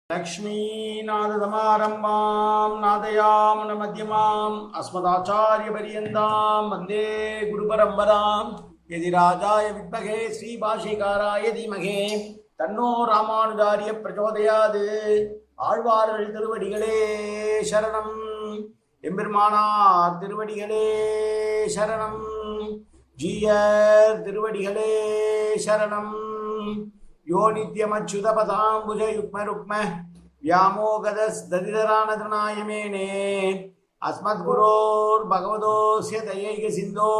लक्ष्मीनाथसमारम्भां नादयामन मध्यमाम् अस्मदाचार्यपर्यन्तां वन्दे गुरुपरम्परां यदिराजाय विद्महे श्रीभाष्यकाराय धीमहि तन्नो रामानुजार्य प्रचोदयात् ஆழ்வார்கள் திருவடிகளே சரணம் எம்பெருமானார் திருவடிகளே சரணம் ஜீயர் திருவடிகளே சரணம் यो नित्यमच्युतपदाम्बुज युग्मरुक्म व्यामोगदस्दधिधरानतृणायमेने अस्मद्गुरोर्भगवतोऽस्य दयैकसिन्धो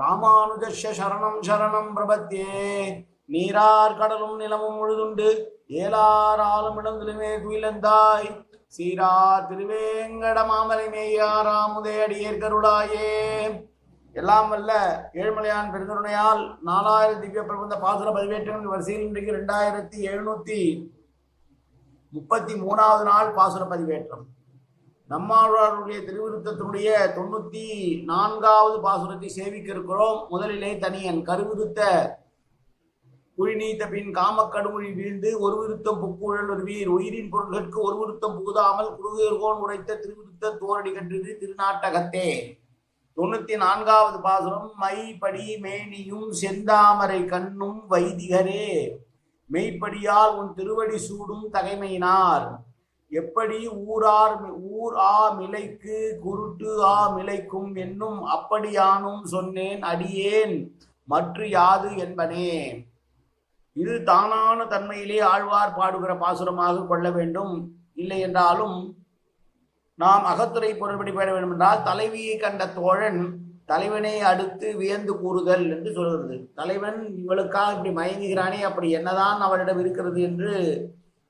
रामानुजस्य शरणं शरणं प्रपद्ये நீரார் கடலும் நிலமும் முழுதுண்டு ஏலார் ஆலமிடந்திலுமே துயிலந்தாய் சீரா திருவேங்கட மாமலை மேயாராமுதே அடியேற் கருளாயே. எல்லாம் வல்ல ஏழுமலையான் பெருந்தருணையால் 4000 திவ்ய பிரபந்த பாசுர பதிவேற்றங்கள் வரிசையில் இன்றைக்கு 2733வது நாள் பாசுர பதிவேற்றம். நம்மாழ்வாருடைய திருவிருத்தத்தினுடைய 94வது பாசுரத்தை சேவிக்க இருக்கிறோம். முதலிலே தனியன் கருவிருத்த குழி நீத்த பின் காமக்கடுமொழி வீழ்ந்து ஒரு விருத்தம் புக்குழல் வருவீர் உயிரின் பொருள்களுக்கு ஒரு விருத்தம் புகுதாமல் குறுகோன் உரைத்த திருவிருத்த தோரடி கன்றது திருநாட்டகத்தே. 94வது பாசுரம். மைப்படி மேனியும் செந்தாமரை கண்ணும் வைதிகரே மெய்ப்படியால் உன் திருவடி சூடும் தகைமையினார் எப்படி ஊர் ஆ மிலைக்கு குருட்டு ஆ மிலைக்கும் என்னும் அப்படியானும் சொன்னேன் அடியேன் மற்ற யாது என்பனே. இது தானான தன்மையிலே ஆழ்வார் பாடுகிற பாசுரமாக கொள்ள வேண்டும். இல்லை என்றாலும் நாம் அகத்துறை பொருள்படி பெற வேண்டும் என்றால் தலைவியை கண்ட தோழன் தலைவனை அடுத்து வியந்து கூறுதல் என்று சொல்கிறது. தலைவன் இவளுக்காக இப்படி மயங்குகிறானே, அப்படி என்னதான் அவளிடம் இருக்கிறது என்று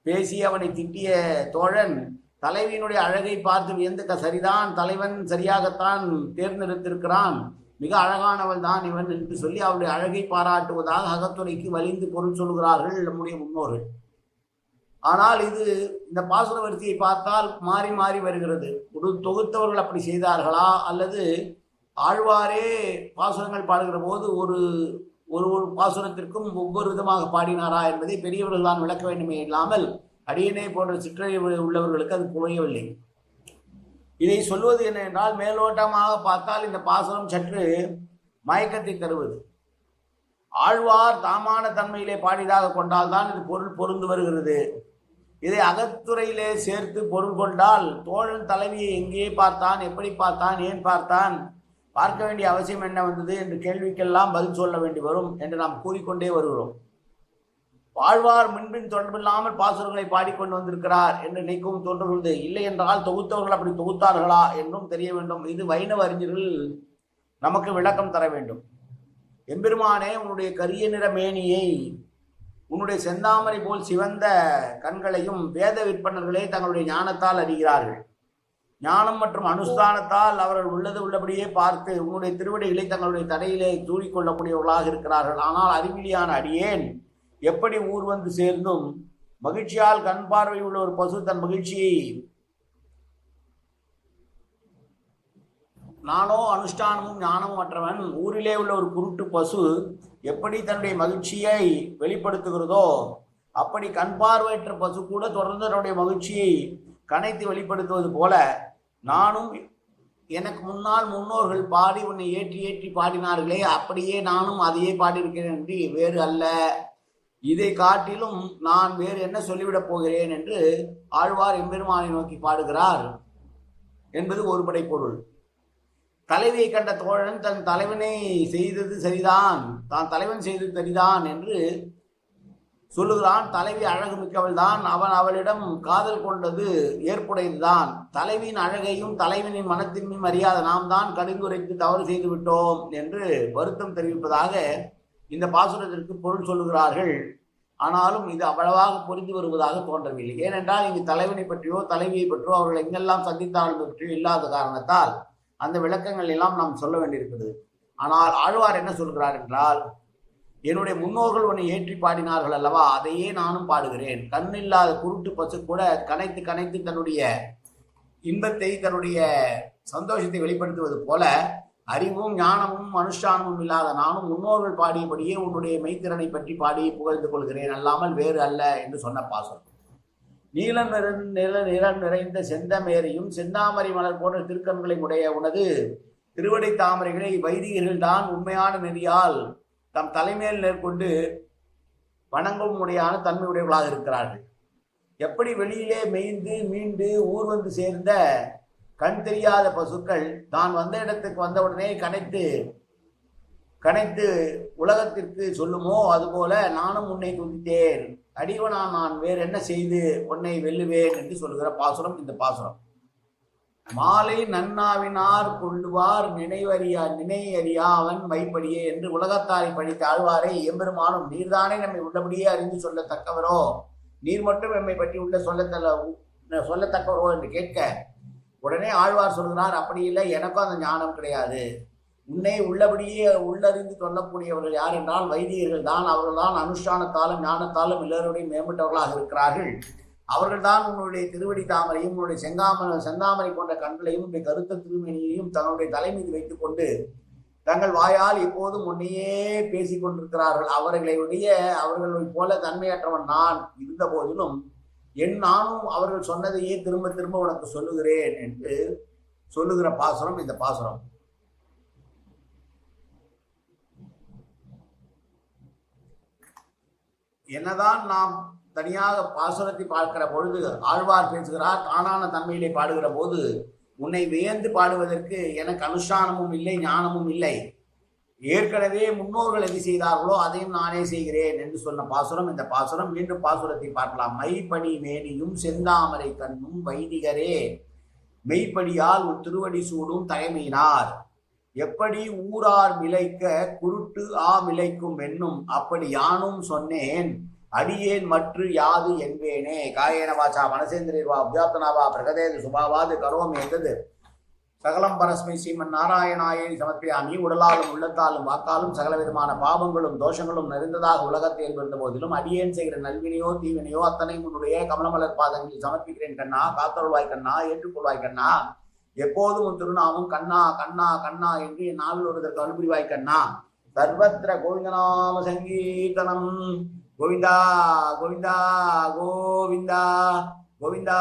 பேசி அவனை திட்டிய தோழன் தலைவியினுடைய அழகை பார்த்து வியந்துக்க சரிதான், தலைவன் சரியாகத்தான் தேர்ந்தெடுத்திருக்கிறான், மிக அழகானவள் தான் இவன் என்று சொல்லி அவருடைய அழகை பாராட்டுவதாக அகத்துறைக்கு வலிந்து பொருள் சொல்கிறார்கள் நம்முடைய முன்னோர்கள். ஆனால் இது இந்த பாசுர வரிசையை பார்த்தால் மாறி மாறி வருகிறது. ஒரு தொகுத்தவர்கள் அப்படி செய்தார்களா அல்லது ஆழ்வாரே பாசுரங்கள் பாடுகிற போது ஒரு ஒரு பாசுரத்திற்கும் ஒவ்வொரு விதமாக பாடினாரா என்பதை பெரியவர்கள் தான் விளக்க வேண்டுமே இல்லாமல் அடியனை போன்ற சிற்றறிவு உள்ளவர்களுக்கு அது புரியவில்லை. இதை சொல்வது என்ன என்றால் மேலோட்டமாக பார்த்தால் இந்த பாசுரம் சற்று மயக்கத்தை தருவது. ஆழ்வார் தாமான தன்மையிலே பாடியதாக கொண்டால்தான் இது பொருள் பொருந்து வருகிறது. இதை அகத்துறையிலே சேர்த்து பொருள் கொண்டால் தோழன் தலைவியை எங்கே பார்த்தான், எப்படி பார்த்தான், ஏன் பார்த்தான், பார்க்க வேண்டிய அவசியம் என்ன வந்தது என்ற கேள்விக்கெல்லாம் பதில் சொல்ல வேண்டி வரும் என்று நாம் கூறிக்கொண்டே வருகிறோம். ஆழ்வார் முன்பின் தொடர்பில்லாமல் பாசுரங்களை பாடிக்கொண்டு வந்திருக்கிறார் என்று நினைக்கவும் தோன்றுகிறது. இல்லை என்றால் தொகுத்தவர்கள் அப்படி தொகுத்தார்களா என்றும் தெரிய வேண்டும். இது வைணவ அறிஞர்கள் நமக்கு விளக்கம் தர வேண்டும். எம்பெருமானே, உன்னுடைய கரிய நிற மேனியை, உன்னுடைய செந்தாமரை போல் சிவந்த கண்களையும் வேத விற்பனர்களே தங்களுடைய ஞானத்தால் அறிகிறார்கள். ஞானம் மற்றும் அனுஷ்டானத்தால் அவர்கள் உள்ளது உள்ளபடியே பார்த்து உன்னுடைய திருவடிகளை தங்களுடைய தடையிலே தூறிக்கொள்ளக்கூடியவர்களாக இருக்கிறார்கள். ஆனால் அறிவிலியான அடியேன் எப்படி ஊர் வந்து சேர்ந்தும் மகிழ்ச்சியால் கண் பார்வை உள்ள ஒரு பசு தன் மகிழ்ச்சியை, நானோ அனுஷ்டானமும் ஞானமும் மற்றவன், ஊரிலே உள்ள ஒரு குருட்டு பசு எப்படி தன்னுடைய மகிழ்ச்சியை வெளிப்படுத்துகிறதோ அப்படி கண் பார்வையற்ற பசு கூட தொடர்ந்து தன்னுடைய மகிழ்ச்சியை கனைத்து வெளிப்படுத்துவது போல நானும் எனக்கு முன்னால் முன்னோர்கள் பாடி உன்னை ஏற்றி ஏற்றி பாடினார்களே, அப்படியே நானும் அதையே பாடியிருக்கிறேன் என்று வேறு அல்ல. இதை காட்டிலும் நான் வேறு என்ன சொல்லிவிடப் போகிறேன் என்று ஆழ்வார் எம்பெருமானை நோக்கி பாடுகிறார் என்பது ஒருபடை பொருள். தலைவியை கண்ட தோழன் தன் தலைவனை செய்தது சரிதான், தான் தலைவன் செய்தது சரிதான் என்று சொல்லுகிறான். தலைவி அழகு மிக்கவள் தான், அவன் அவளிடம் காதல் கொண்டது ஏற்புடையதுதான். தலைவியின் அழகையும் தலைவனின் மனத்தின்மையும் அறியாத நாம் தான் கடிந்துரைத்து தவறு செய்து விட்டோம் என்று வருத்தம் தெரிவிப்பதாக இந்த பாசுரத்திற்கு பொருள் சொல்லுகிறார்கள். ஆனாலும் இது அவ்வளவாக புரிந்து வருவதாக தோன்றவில்லை. ஏனென்றால் இங்கு தலைவனை பற்றியோ தலைவியை பற்றியோ அவர்கள் எங்கெல்லாம் சந்தித்தார்கள் பற்றியோ இல்லாத காரணத்தால் அந்த விளக்கங்கள் எல்லாம் நாம் சொல்ல வேண்டியிருக்கிறது. ஆனால் ஆழ்வார் என்ன சொல்கிறார் என்றால், என்னுடைய முன்னோர்கள் உன்னை ஏற்றி பாடினார்கள் அல்லவா, அதையே நானும் பாடுகிறேன். கண்ணில்லாத குருட்டு பசு கூட கனைத்து கனைத்து தன்னுடைய இன்பத்தை தன்னுடைய சந்தோஷத்தை வெளிப்படுத்துவது போல அறிவும் ஞானமும் அனுஷ்டானமும் இல்லாத நானும் முன்னோர்கள் பாடியபடியே உன்னுடைய மெய்த்திறனை பற்றி பாடி புகழ்ந்து கொள்கிறேன், அல்லாமல் வேறு அல்ல என்று சொன்ன பாசுரம். நிறம் நிறைந்த செந்தமேரையும் செந்தாமரை மலர் போன்ற திருக்கண்களை உடைய உனது திருவடை தாமரைகளை வைதிகர்கள் தான் உண்மையான நெறியால் தம் தலைமையில் மேற்கொண்டு வணங்கும் உடையான தன்மையுடையவர்களாக இருக்கிறார்கள். எப்படி வெளியிலே மெய்ந்து மீண்டு ஊர் வந்து சேர்ந்த கண் தெரியாத பசுக்கள் தான் வந்த இடத்துக்கு வந்தவுடனே கனைத்து உலகத்திற்கு சொல்லுமோ அதுபோல நானும் உன்னை துதித்தேன், அடிவனா நான் வேறு என்ன செய்து உன்னை வெல்லுவேன் என்று சொல்லுகிற பாசுரம் இந்த பாசுரம். மாலை நன்னாவினார் கொள்ளுவார் நினையறியா அவன் மைப்படியே என்று உலகத்தாரை படித்த ஆழ்வாரை எம்பெருமானும் நீர்தானே நம்மை உள்ளபடியே அறிந்து சொல்லத்தக்கவரோ, நீர் மட்டும் எம்மை பற்றி உள்ள சொல்லத்தக்கவரோ என்று கேட்க உடனே ஆழ்வார் சொல்கிறார், அப்படி இல்லை, எனக்கும் அந்த ஞானம் கிடையாது. உன்னை உள்ளபடியே உள்ளறிந்து சொல்லக்கூடியவர்கள் யார் என்றால் வைதிகர்கள் தான். அவர்கள் தான் அனுஷ்டானத்தாலும் ஞானத்தாலும் எல்லோருடையும் மேம்பட்டவர்களாக இருக்கிறார்கள். அவர்கள் தான் உன்னுடைய திருவடி தாமரையும் உன்னுடைய செந்தாமரை கொண்ட கண்களையும் உன்னுடைய கருத்த திருமணியையும் தன்னுடைய தலை மீது வைத்துக் கொண்டு தங்கள் வாயால் எப்போதும் உன்னையே பேசிக் கொண்டிருக்கிறார்கள். அவர்களைப் போல தன்மையற்றவன் நான் இருந்த போதிலும் நானும் அவர்கள் சொன்னதையே திரும்ப திரும்ப உனக்கு சொல்லுகிறேன் என்று சொல்லுகிற பாசுரம் இந்த பாசுரம். என்னதான் நாம் தனியாக பாசுரத்தை பார்க்கிற பொழுது ஆழ்வார் பேசுகிறார், தானான தன்மையிலே பாடுகிற போது உன்னை வியந்து பாடுவதற்கு எனக்கு அனுஷ்டானமும் இல்லை, ஞானமும் இல்லை. ஏற்கனவே முன்னோர்கள் எது செய்தார்களோ அதையும் நானே செய்கிறேன் என்று சொன்ன பாசுரம் இந்த பாசுரம். மீண்டும் பாசுரத்தை பார்க்கலாம். மைப்படி மேனியும் செந்தாமரை கண்ணும் வைதிகரே மெய்ப்படியால் உன் திருவடி சூடும் தகைமையினார், எப்படி ஊரார் மிளைக்க குருட்டு மிளைக்கும் என்னும் அப்படி யானும் சொன்னேன், அடியேன் மற்று யாது என்பேனே. காயேன வாச்சா மனசேந்திரா அபியாப்தனாவா பிரகதேது சுபாவாது கரோம் என்றது சகலம் பரஸ்மை ஸ்ரீமன் நாராயணாயை சமர்ப்பியாமி. உடலாலும் உள்ளத்தாலும் வாக்காலும் சகல விதமான பாவங்களும் தோஷங்களும் நிறைந்ததாக உலகத்தில் இருந்த போதிலும் அடியேன் செய்கிற நல்வினையோ தீவினையோ அத்தனை உன்னுடைய கமலமலர் பாதங்களில் சமர்ப்பிக்கிறேன் கண்ணா. காத்தருள்வாய் கண்ணா, ஏற்றுக்கொள்வாய் கண்ணா. எப்போதும் உன் திருநாமம் கண்ணா கண்ணா கண்ணா என்று என் நாவில் ஒருவதற்கு அனுபவிவாய் கண்ணா. சர்வத்திர கோவிந்தநாம சங்கீர்த்தனம். கோவிந்தா கோவிந்தா கோவிந்தா கோவிந்தா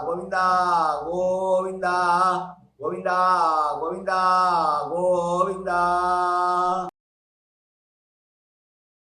கோவிந்தா கோவிந்தா கோவிந்தா கோவிந்தா கோவிந்தா.